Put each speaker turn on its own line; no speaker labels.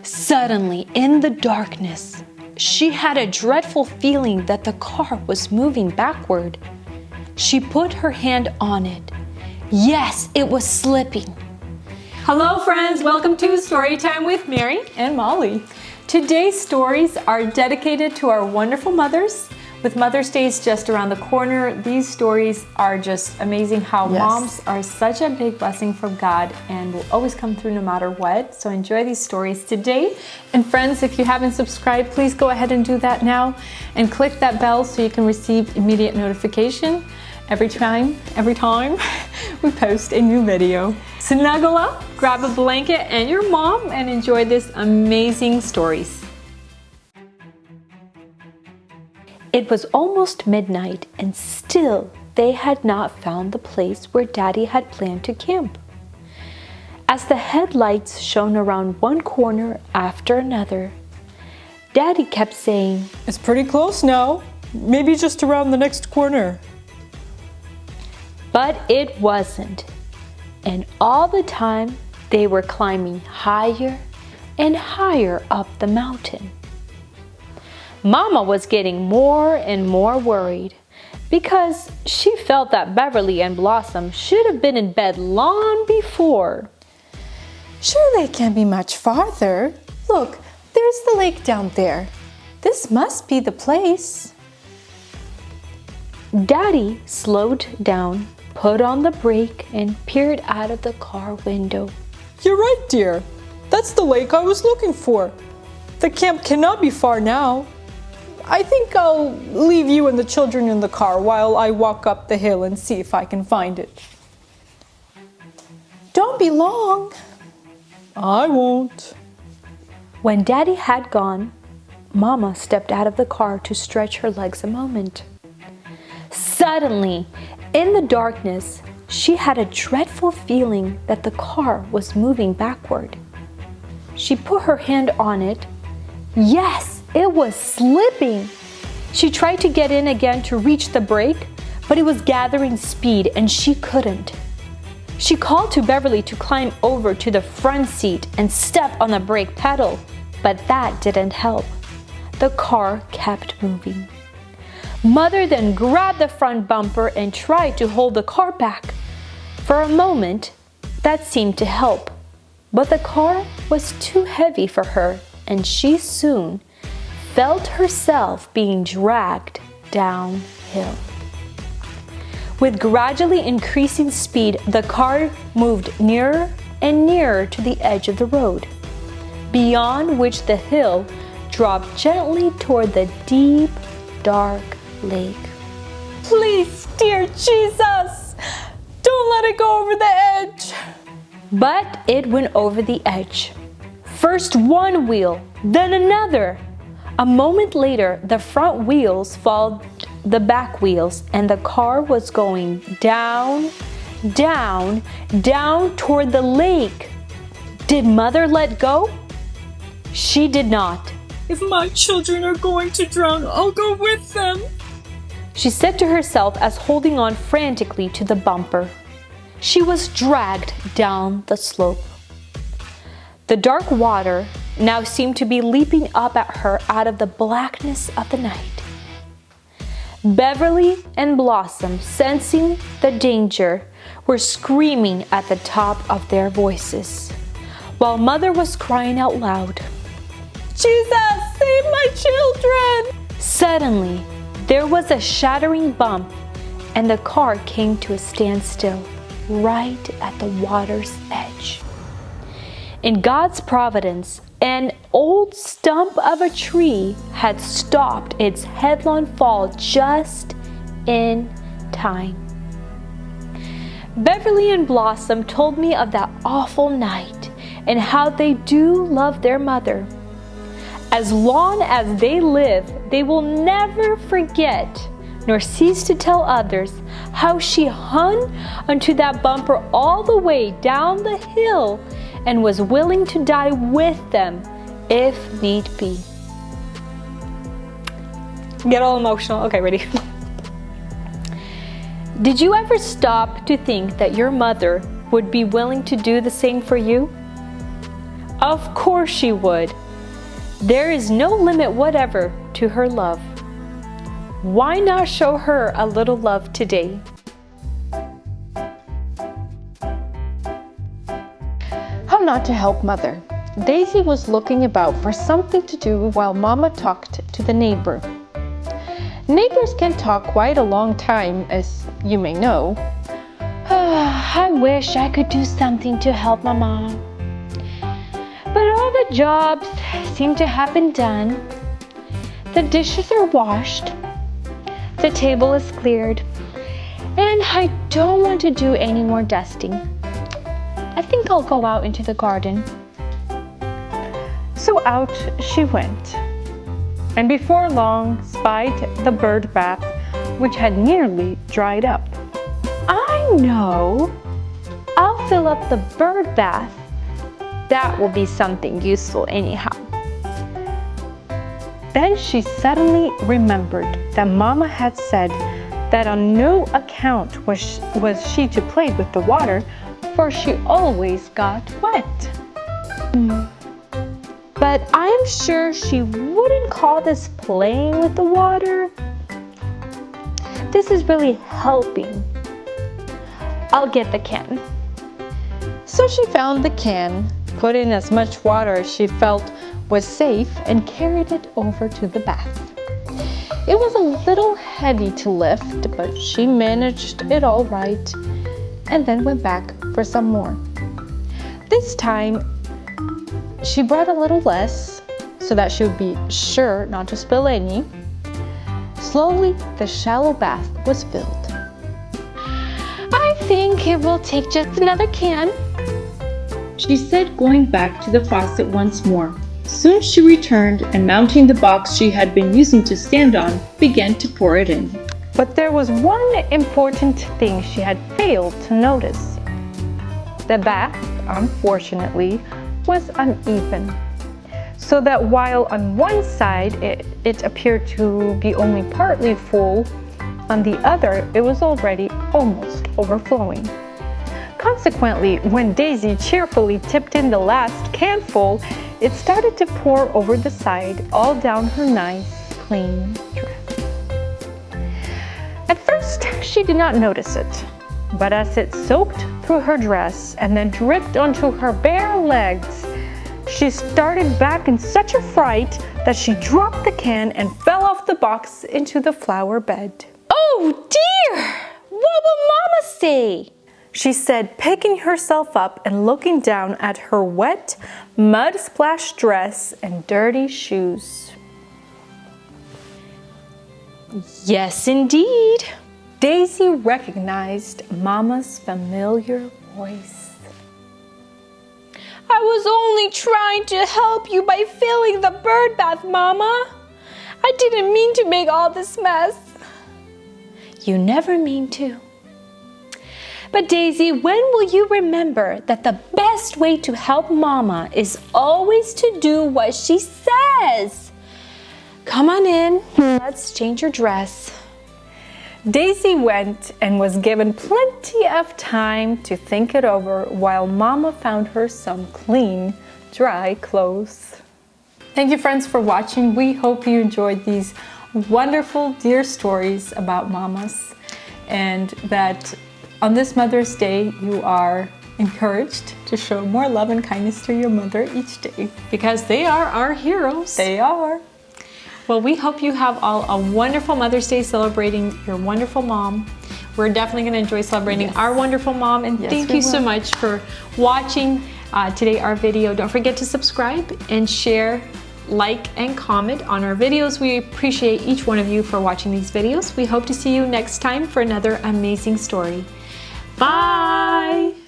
Suddenly, in the darkness, she had a dreadful feeling that the car was moving backward. She put her hand on it. Yes, it was slipping.
Hello friends, welcome to Storytime with Mary and Molly. Today's stories are dedicated to our wonderful mothers. With Mother's Day just around the corner, these stories are just amazing how moms are such a big blessing from God and will always come through no matter what. So enjoy these stories today. And friends, if you haven't subscribed, please go ahead and do that now and click that bell so you can receive immediate notification every time we post a new video. Snuggle up, grab a blanket and your mom and enjoy this amazing stories.
It was almost midnight and still they had not found the place where Daddy had planned to camp. As the headlights shone around one corner after another, Daddy kept saying,
"It's pretty close now. Maybe just around the next corner."
But it wasn't. And all the time they were climbing higher and higher up the mountain. Mama was getting more and more worried because she felt that Beverly and Blossom should have been in bed long before.
Surely it can't be much farther. Look, there's the lake down there. This must be the place.
Daddy slowed down, put on the brake, and peered out of the car window.
You're right, dear. That's the lake I was looking for. The camp cannot be far now. I think I'll leave you and the children in the car while I walk up the hill and see if I can find it. Don't be long. I won't.
When Daddy had gone, Mama stepped out of the car to stretch her legs a moment. Suddenly, in the darkness, she had a dreadful feeling that the car was moving backward. She put her hand on it. Yes, it was slipping. She tried to get in again to reach the brake, but it was gathering speed and she couldn't. She called to Beverly to climb over to the front seat and step on the brake pedal, but that didn't help. The car kept moving. Mother then grabbed the front bumper and tried to hold the car back. For a moment, that seemed to help, but the car was too heavy for her and she soon felt herself being dragged downhill. With gradually increasing speed, the car moved nearer and nearer to the edge of the road, beyond which the hill dropped gently toward the deep, dark lake.
Please, dear Jesus, don't let it go over the edge.
But it went over the edge. First one wheel, then another. A moment later, the front wheels followed the back wheels and the car was going down, down, down toward the lake. Did Mother let go? She did not.
If my children are going to drown, I'll go with them,
she said to herself as holding on frantically to the bumper. She was dragged down the slope. The dark water now seemed to be leaping up at her out of the blackness of the night. Beverly and Blossom, sensing the danger, were screaming at the top of their voices, while Mother was crying out loud, "Jesus, save my children!" Suddenly, there was a shattering bump and the car came to a standstill right at the water's edge. In God's providence, an old stump of a tree had stopped its headlong fall just in time. Beverly and Blossom told me of that awful night and how they do love their mother. As long as they live, they will never forget nor cease to tell others how she hung onto that bumper all the way down the hill and was willing to die with them if need be. Get all emotional. Okay, ready? Did you ever stop to think that your mother would be willing to do the same for you? Of course she would. There is no limit whatever to her love. Why not show her a little love today?
How not to help Mother. Daisy was looking about for something to do while Mama talked to the neighbor. Neighbors can talk quite a long time, as you may know.
I wish I could do something to help my mom. But all the jobs seem to have been done. The dishes are washed. The table is cleared. And I don't want to do any more dusting. I think I'll go out into the garden.
So out she went, and before long spied the bird bath, which had nearly dried up.
I know. I'll fill up the bird bath. That will be something useful anyhow.
Then she suddenly remembered that Mama had said that on no account was she to play with the water, for she always got wet.
But I'm sure she wouldn't call this playing with the water. This is really helping. I'll get the can.
So she found the can, put in as much water as she felt was safe, and carried it over to the bath. It was a little heavy to lift, but she managed it all right, and then went back for some more. This time, she brought a little less, so that she would be sure not to spill any. Slowly, the shallow bath was filled.
I think it will take just another can,
she said, going back to the faucet once more. Soon she returned and, mounting the box she had been using to stand on, began to pour it in.
But there was one important thing she had failed to notice. The bath, unfortunately, was uneven, so that while on one side it appeared to be only partly full, on the other it was already almost overflowing. Consequently, when Daisy cheerfully tipped in the last canful, it started to pour over the side, all down her nice, clean dress. At first, she did not notice it, but as it soaked through her dress and then dripped onto her bare legs, she started back in such a fright that she dropped the can and fell off the box into the flower bed.
Oh dear! What will Mama say?
She said, picking herself up and looking down at her wet, mud-splashed dress and dirty shoes.
Yes, indeed.
Daisy recognized Mama's familiar voice.
I was only trying to help you by filling the bird bath, Mama. I didn't mean to make all this mess. You never mean to. But Daisy, when will you remember that the best way to help Mama is always to do what she says? Come on in, let's change your dress.
Daisy went and was given plenty of time to think it over while Mama found her some clean, dry clothes.
Thank you, friends, for watching. We hope you enjoyed these wonderful, dear stories about mamas, and that on this Mother's Day, you are encouraged to show more love and kindness to your mother each day, because they are our heroes.
They are.
Well, we hope you have all a wonderful Mother's Day celebrating your wonderful mom. We're definitely going to enjoy celebrating our wonderful mom, and thank you so much for watching today our video. Don't forget to subscribe and share, like, and comment on our videos. We appreciate each one of you for watching these videos. We hope to see you next time for another amazing story. Bye!